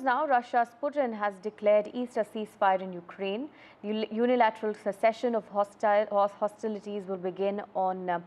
Now, Russia's Putin has declared Easter ceasefire in Ukraine. The unilateral cessation of hostilities will begin on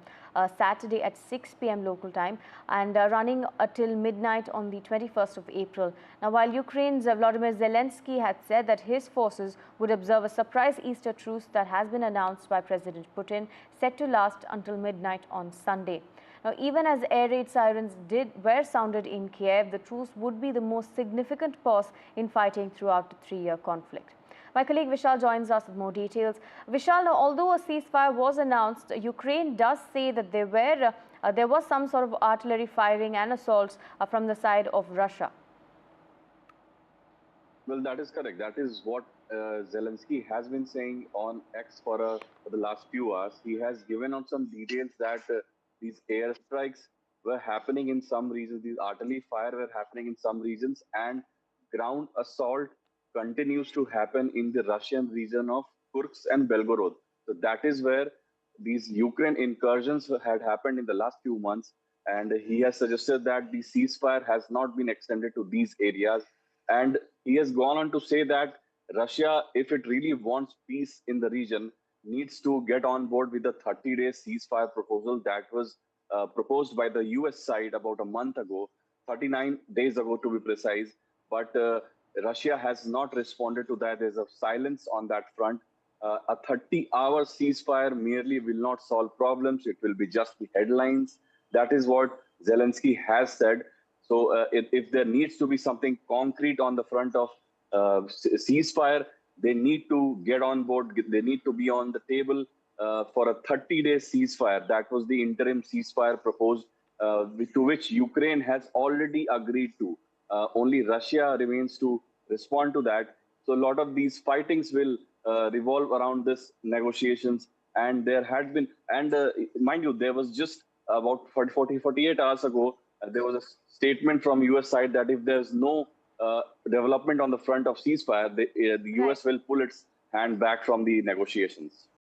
Saturday at 6 p.m. local time and running till midnight on the 21st of April. Now, while Ukraine's Vladimir Zelensky had said that his forces would observe a surprise Easter truce that has been announced by President Putin, set to last until midnight on Sunday. Now, even as air raid sirens were sounded in Kyiv, the truce would be the most significant pause in fighting throughout the three-year conflict. My colleague Vishal joins us with more details. Vishal, now, although a ceasefire was announced, Ukraine does say that there was some sort of artillery firing and assaults from the side of Russia. Well, that is correct. That is what Zelensky has been saying on X for the last few hours. He has given out some details that these airstrikes were happening in some regions, these artillery fire were happening in some regions, and ground assault continues to happen in the Russian region of Kursk and Belgorod. So that is where these Ukraine incursions had happened in the last few months. And he has suggested that the ceasefire has not been extended to these areas. And he has gone on to say that Russia, if it really wants peace in the region, needs to get on board with the 30-day ceasefire proposal that was proposed by the US side about a month ago, 39 days ago to be precise. But Russia has not responded to that. There's a silence on that front. A 30-hour ceasefire merely will not solve problems. It will be just the headlines. That is what Zelensky has said. So if there needs to be something concrete on the front of ceasefire, they need to get on board. They need to be on the table for a 30-day ceasefire. That was the interim ceasefire proposed, to which Ukraine has already agreed to. Only Russia remains to respond to that. So a lot of these fightings will revolve around this negotiations. And there had been, and mind you, there was just about 48 hours ago, there was a statement from US side that if there's no development on the front of ceasefire, the US will pull its hand back from the negotiations.